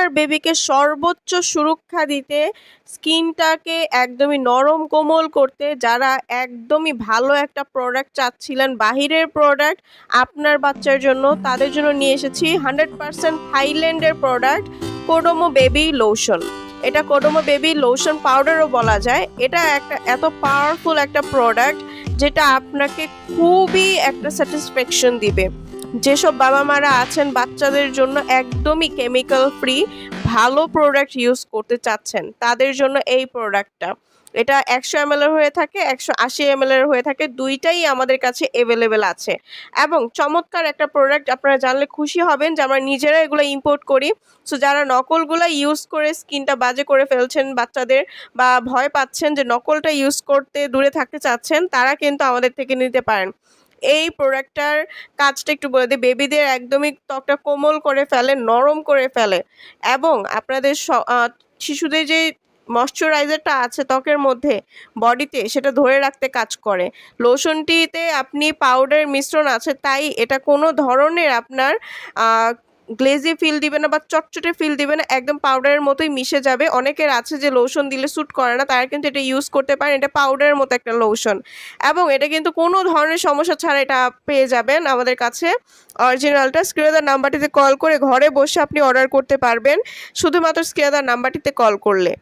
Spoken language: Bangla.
আপনার বেবিকে সর্বোচ্চ সুরক্ষা দিতে, স্কিনটাকে একদমই নরম কোমল করতে, যারা একদমই ভালো একটা প্রোডাক্ট চাচ্ছিলেন, বাহিরের প্রোডাক্ট আপনার বাচ্চার জন্য, তাদের জন্য নিয়ে এসেছি 100% থাইল্যান্ডের প্রোডাক্ট কোডোমো বেবি লোশন। এটা কোডোমো বেবি লোশন পাউডারও বলা যায়। এটা একটা এত পাওয়ারফুল একটা প্রোডাক্ট যেটা আপনাকে খুবই একটা স্যাটিসফ্যাকশন দিবে। যেসব বাবা মারা আছেন বাচ্চাদের জন্য একদমই কেমিক্যাল ফ্রি ভালো প্রোডাক্ট ইউজ করতে চাচ্ছেন, তাদের জন্য এই প্রোডাক্টটা। এটা 100 ml এর হয়ে থাকে, 180 ml এর হয়ে থাকে, দুইটাই আমাদের কাছে অ্যাভেলেবেল আছে। এবং চমৎকার একটা প্রোডাক্ট, আপনারা জানলে খুশি হবেন যে আমরা নিজেরা এগুলো ইম্পোর্ট করি। সো যারা নকলগুলো ইউজ করে স্কিনটা বাজে করে ফেলছেন বাচ্চাদের, বা ভয় পাচ্ছেন যে নকলটা ইউজ করতে দূরে থাকতে চাচ্ছেন, তারা কিন্তু আমাদের থেকে নিতে পারেন। এই প্রোডাক্টটার কাজটা একটু বলে দিই। বেবিদের একদমই ত্বকটা কোমল করে ফেলে, নরম করে ফেলে, এবং আপনাদের শিশুদের যে ময়শ্চারাইজারটা আছে ত্বকের মধ্যে, বডিতে, সেটা ধরে রাখতে কাজ করে। লোশনটিতে আপনি পাউডারের মিশ্রণ আছে, তাই এটা কোনো ধরনের আপনার গ্লেজি ফিল দিবে না বা চটচটে ফিল দিবে না, একদম পাউডারের মতোই মিশে যাবে। অনেকের আছে যে লোশন দিলে স্যুট করে না, তারা কিন্তু এটা ইউজ করতে পারেন। এটা পাউডারের মতো একটা লোশন, এবং এটা কিন্তু কোনো ধরনের সমস্যা ছাড়া এটা পেয়ে যাবেন আমাদের কাছে অরিজিনালটা। স্ক্রিনে দেওয়া নাম্বারটিতে কল করে ঘরে বসে আপনি অর্ডার করতে পারবেন, শুধুমাত্র স্ক্রিনে দেওয়া নাম্বারটিতে কল করলে।